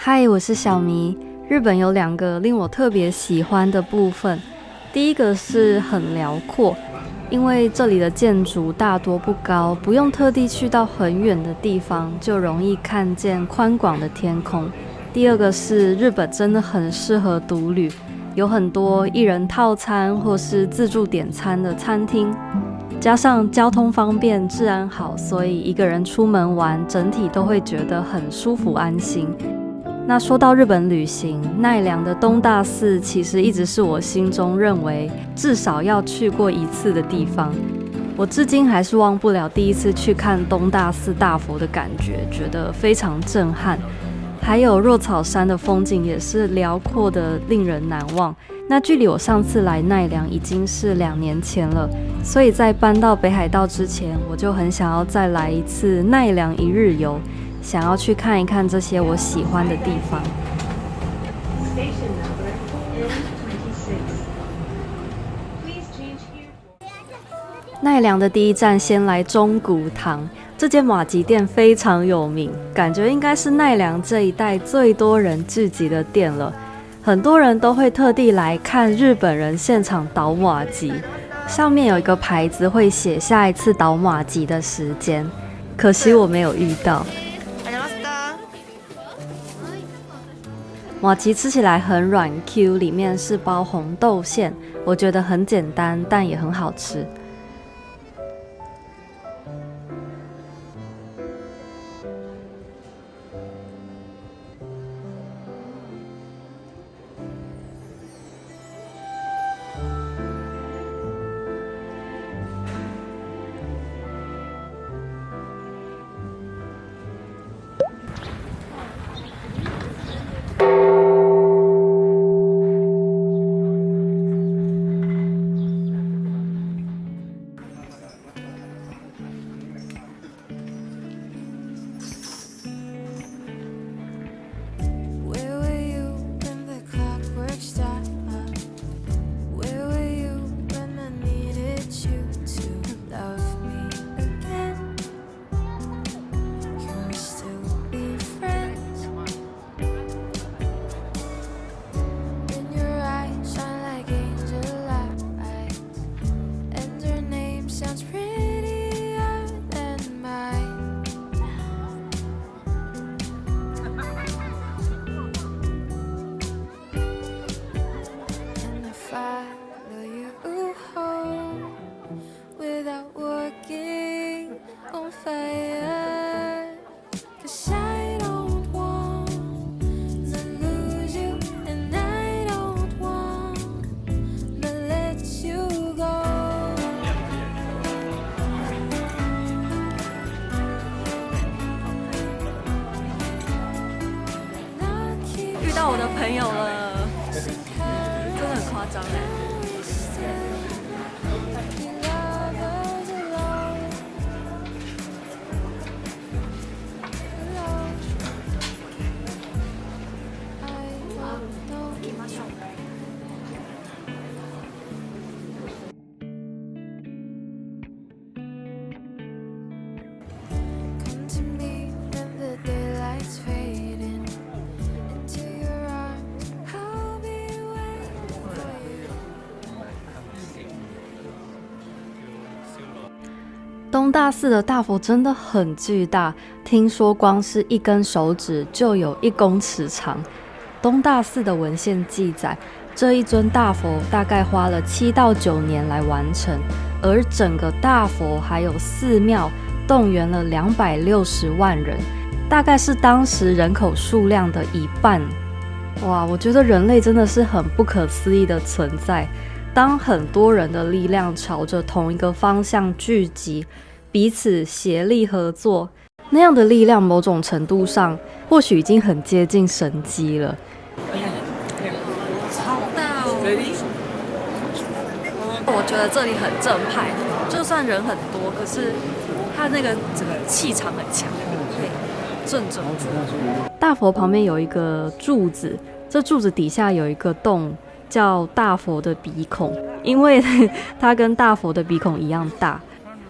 嗨，我是小迷。日本有2个令我特别喜欢的部分，第一个是很辽阔，因为这里的建筑大多不高，不用特地去到很远的地方，就容易看见宽广的天空。第二个是日本真的很适合独旅，有很多一人套餐或是自助点餐的餐厅，加上交通方便、治安好，所以一个人出门玩，整体都会觉得很舒服安心。那说到日本旅行，奈良的东大寺其实一直是我心中认为至少要去过一次的地方。我至今还是忘不了第一次去看东大寺大佛的感觉，觉得非常震撼。还有若草山的风景也是辽阔的令人难忘。那距离我上次来奈良已经是2年前了，所以在搬到北海道之前，我就很想要再来一次奈良一日游，想要去看一看这些我喜欢的地方。奈良的第一站先来中谷堂，这间麻糬店非常有名，感觉应该是奈良这一带最多人聚集的店了。很多人都会特地来看日本人现场捣麻糬，上面有一个牌子会写下一次捣麻糬的时间，可惜我没有遇到。麻糬吃起来很软 Q， 里面是包红豆馅，我觉得很简单，但也很好吃。遇到我的朋友了，真的很夸张哎。东大寺的大佛真的很巨大，听说光是一根手指就有1公尺长。东大寺的文献记载，这一尊大佛大概花了7到9年来完成，而整个大佛还有寺庙动员了260万人，大概是当时人口数量的1半。哇，我觉得人类真的是很不可思议的存在。当很多人的力量朝着同一个方向聚集，彼此协力合作，那样的力量某种程度上或许已经很接近神迹了。超大哦！我觉得这里很正派，就算人很多，可是它那个整个气场很强，对，正中住。大佛旁边有一个柱子，这柱子底下有一个洞，叫大佛的鼻孔，因为它跟大佛的鼻孔一样大。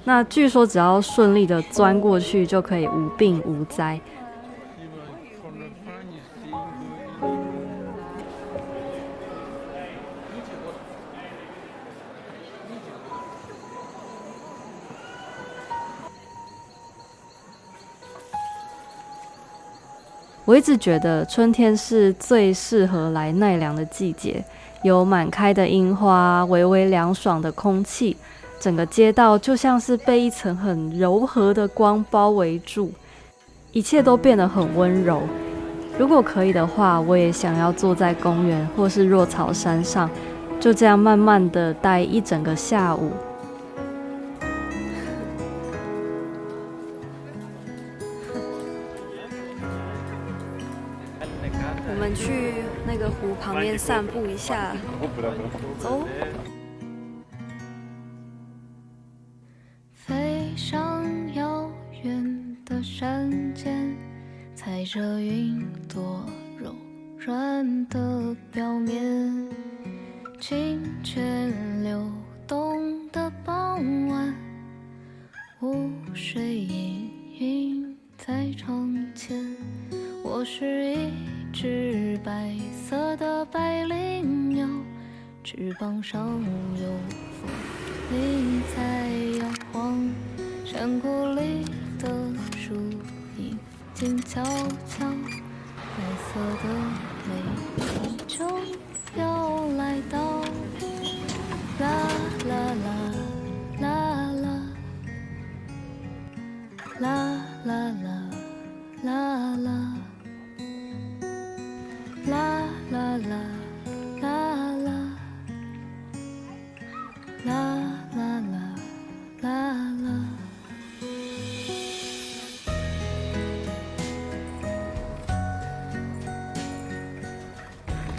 那据说只要顺利的钻过去，就可以无病无灾。我一直觉得春天是最适合来奈良的季节，有满开的樱花，微微凉爽的空气，整个街道就像是被一层很柔和的光包围住，一切都变得很温柔。如果可以的话，我也想要坐在公园或是若草山上，就这样慢慢的待一整个下午。我们去那个湖旁边散步一下，走。飞上遥远的山间，踩着云朵柔软的表面，清泉流动的傍晚，湖水氤氲在窗前。我是一只白色的百灵鸟，翅膀上有风铃在摇晃，山谷里的树影静悄悄，白色的美丽就要来到，啦啦啦啦啦啦啦啦啦啦。啦啦啦啦啦啦啦啦啦啦。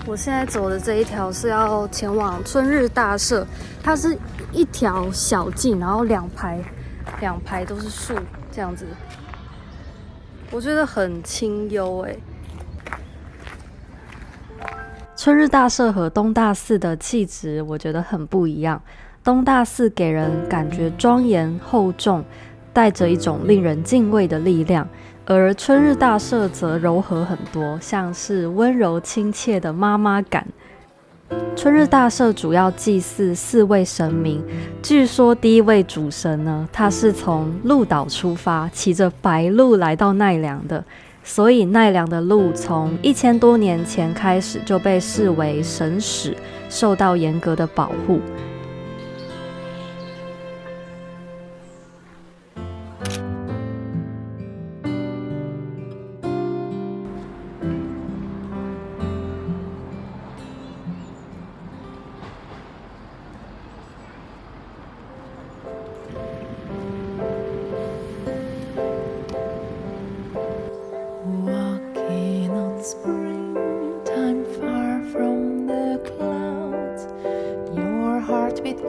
我现在走的这一条是要前往春日大社，它是一条小径，然后两排都是树，这样子，我觉得很清幽欸。春日大社和东大寺的气质，我觉得很不一样。东大寺给人感觉庄严厚重，带着一种令人敬畏的力量，而春日大社则柔和很多，像是温柔亲切的妈妈感。春日大社主要祭祀4位神明，据说第一位主神呢，他是从鹿岛出发，骑着白鹿来到奈良的。所以奈良的鹿从1000多年前开始就被视为神使，受到严格的保护。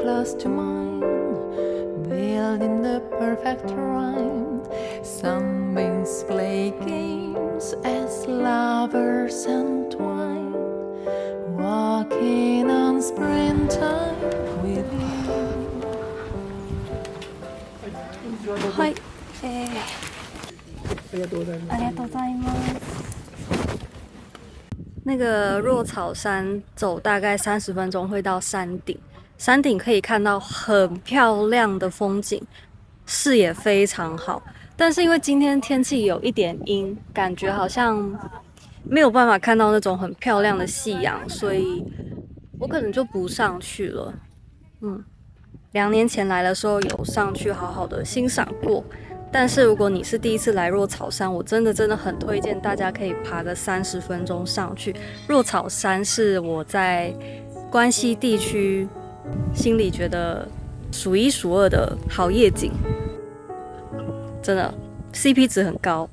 Close to mine, built in the perfect rhyme. Sunbeams play games as lovers entwine, walking on springtime with you. はい、ありがとうございます。那个若草山走大概30分钟会到山顶。山顶可以看到很漂亮的风景，视野非常好。但是因为今天天气有一点阴，感觉好像没有办法看到那种很漂亮的夕阳，所以我可能就不上去了。2年前来的时候有上去好好的欣赏过，但是如果你是第一次来若草山，我真的很推荐大家可以爬个30分钟上去。若草山是我在关西地区心里觉得数1数2的好夜景，真的 CP 值很高，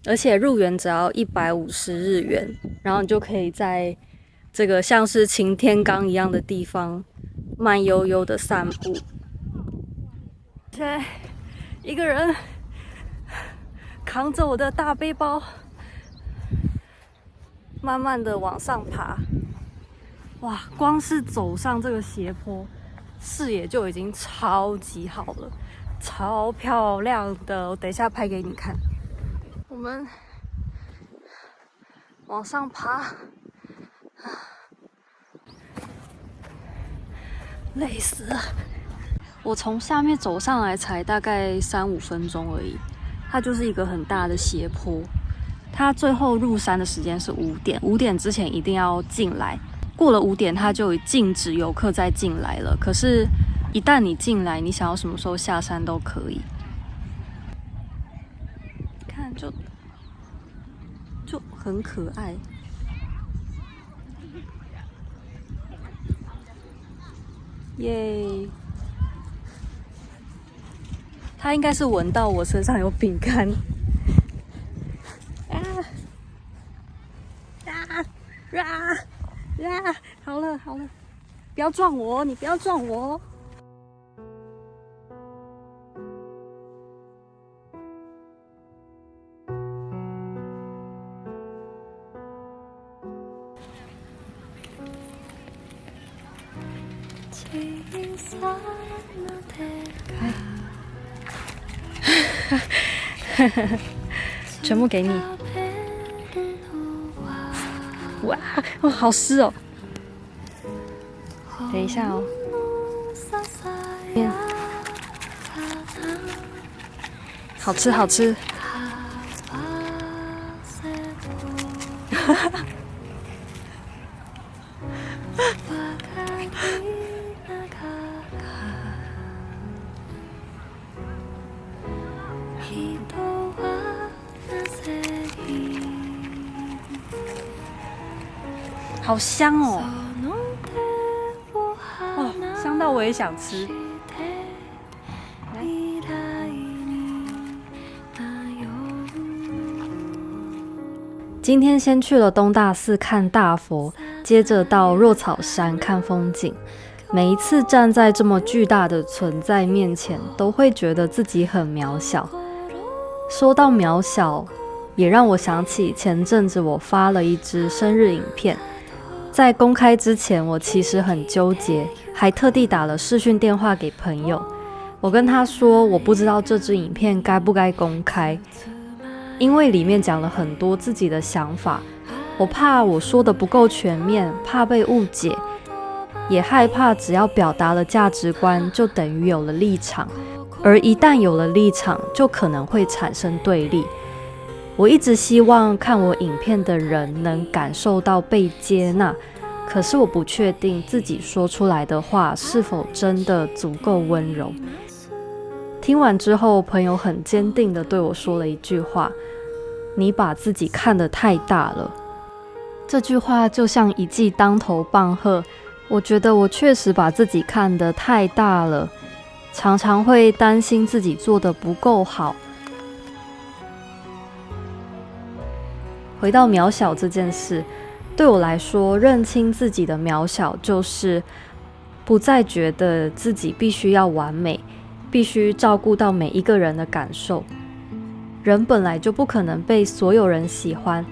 而且入园只要150日元，然后你就可以在这个像是擎天岗一样的地方慢悠悠的散步。现在一个人扛着我的大背包，慢慢的往上爬。哇，光是走上这个斜坡，视野就已经超级好了，超漂亮的。我等一下拍给你看。我们往上爬，累死了。我从下面走上来才大概3-5分钟而已，它就是一个很大的斜坡。它最后入山的时间是5点，5点之前一定要进来。过了5点，它就禁止游客再进来了。可是，一旦你进来，你想要什么时候下山都可以。看，就很可爱。耶！它应该是闻到我身上有饼干。好了，不要撞我，你不要撞我。全部给你。哇，好湿哦！等一下哦。好吃，好吃。好香哦！哦，香到我也想吃。今天先去了东大寺看大佛，接着到若草山看风景。每一次站在这么巨大的存在面前，都会觉得自己很渺小。说到渺小，也让我想起前阵子我发了一支生日影片。在公开之前，我其实很纠结，还特地打了视讯电话给朋友。我跟他说，我不知道这支影片该不该公开，因为里面讲了很多自己的想法，我怕我说的不够全面，怕被误解，也害怕只要表达了价值观，就等于有了立场，而一旦有了立场，就可能会产生对立。我一直希望看我影片的人能感受到被接纳，可是我不确定自己说出来的话是否真的足够温柔。听完之后，朋友很坚定地对我说了一句话：你把自己看得太大了。这句话就像一记当头棒喝，我觉得我确实把自己看得太大了，常常会担心自己做得不够好。回到渺小这件事，对我来说，认清自己的渺小，就是不再觉得自己必须要完美，必须照顾到每一个人的感受。人本来就不可能被所有人喜欢，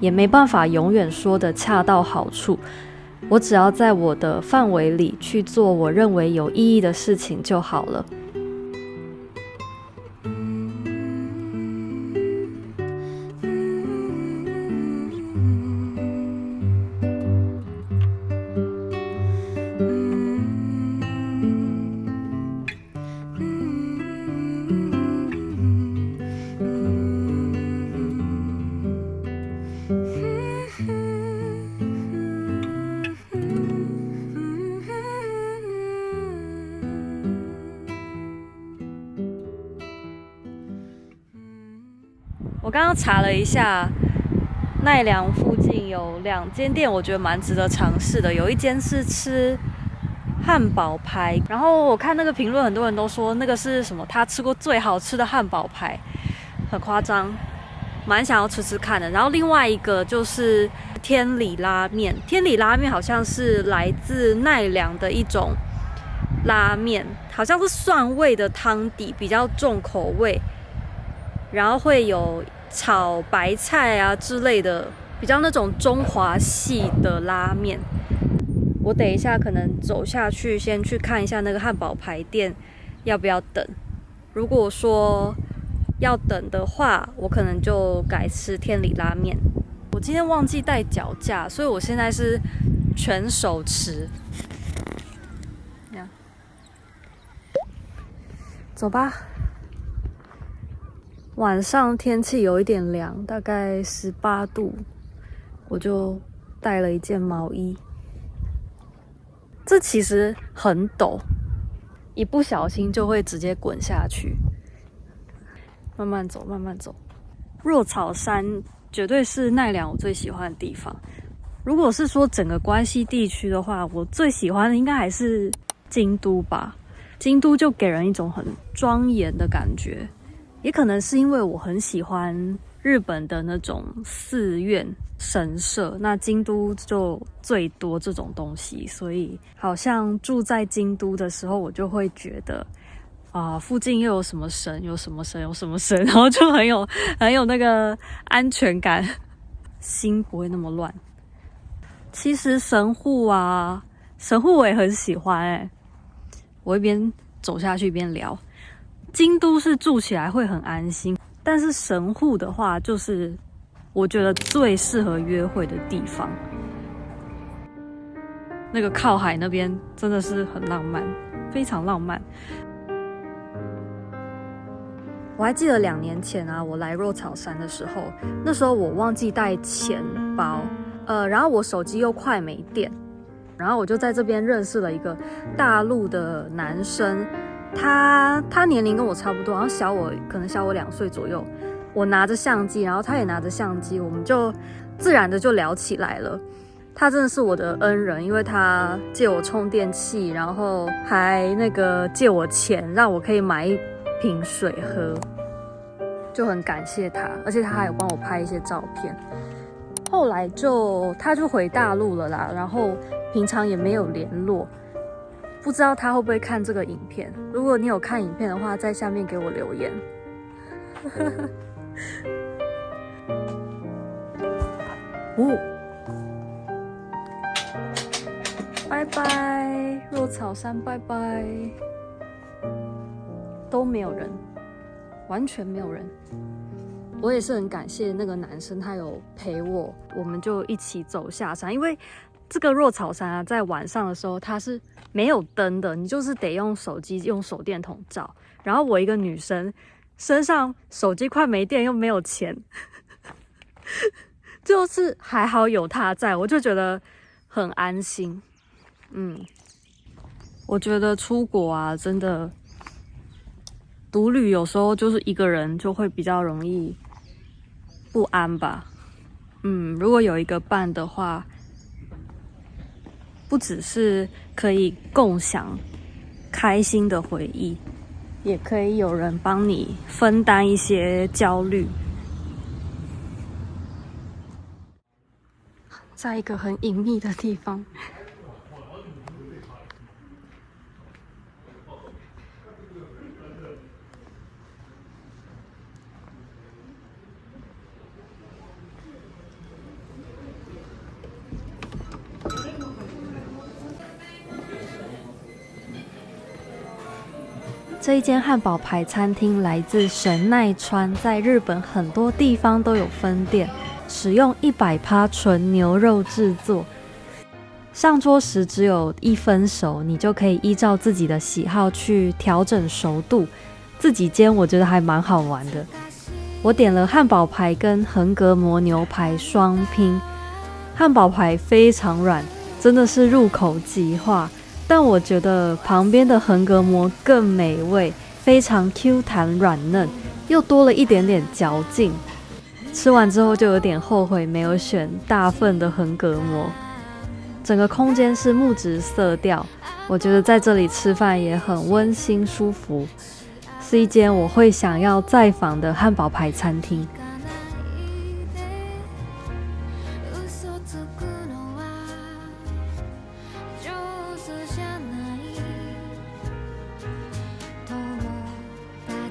也没办法永远说得恰到好处。我只要在我的范围里去做我认为有意义的事情就好了。我刚刚查了一下，奈良附近有2间店，我觉得蛮值得尝试的。有一间是吃汉堡排，然后我看那个评论，很多人都说那个是什么他吃过最好吃的汉堡排，很夸张，蛮想要吃吃看的。然后另外一个就是天理拉面，天理拉面好像是来自奈良的一种拉面，好像是蒜味的汤底，比较重口味，然后会有炒白菜啊之类的，比较那种中华系的拉面。我等一下可能走下去，先去看一下那个汉堡排店要不要等。如果说要等的话，我可能就改吃天理拉面。我今天忘记带脚架，所以我现在是全手持。这样，走吧。晚上天气有一点凉，大概18度，我就带了一件毛衣。这其实很陡，一不小心就会直接滚下去。慢慢走，慢慢走。若草山绝对是奈良我最喜欢的地方。如果是说整个关西地区的话，我最喜欢的应该还是京都吧。京都就给人一种很庄严的感觉，也可能是因为我很喜欢日本的那种寺院神社，那京都就最多这种东西，所以好像住在京都的时候，我就会觉得附近又有什么神，有什么神，有什么神，然后就很有那个安全感，心不会那么乱。其实神户我也很喜欢我一边走下去一边聊。京都是住起来会很安心，但是神户的话，就是我觉得最适合约会的地方。那个靠海那边真的是很浪漫，非常浪漫。我还记得2年前我来若草山的时候，那时候我忘记带钱包，然后我手机又快没电，然后我就在这边认识了一个大陆的男生，他年龄跟我差不多，好像可能小我2岁左右。我拿着相机，然后他也拿着相机，我们就自然的就聊起来了。他真的是我的恩人，因为他借我充电器，然后还借我钱，让我可以买一瓶水喝，就很感谢他，而且他还有帮我拍一些照片。后来他就回大陆了啦，然后平常也没有联络，不知道他会不会看这个影片。如果你有看影片的话，在下面给我留言。拜拜，若草山拜拜。都没有人，完全没有人。我也是很感谢那个男生，他有陪我，我们就一起走下山。因为这个若草山在晚上的时候它是没有灯的，你就是得用手机用手电筒照。然后我一个女生，身上手机快没电又没有钱，就是还好有他在，我就觉得很安心。我觉得出国真的独旅有时候就是一个人就会比较容易不安吧。如果有一个伴的话，不只是可以共享开心的回忆，也可以有人帮你分担一些焦虑。在一个很隐秘的地方，这一间汉堡排餐厅来自神奈川，在日本很多地方都有分店，使用100%纯牛肉制作。上桌时只有1分熟，你就可以依照自己的喜好去调整熟度。自己煎我觉得还蛮好玩的。我点了汉堡排跟横膈膜牛排双拼，汉堡排非常软，真的是入口即化。但我觉得旁边的横膈膜更美味，非常 Q 弹软嫩，又多了一点点嚼劲。吃完之后就有点后悔没有选大份的横膈膜。整个空间是木质色调，我觉得在这里吃饭也很温馨舒服，是一间我会想要再访的汉堡排餐厅。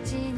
見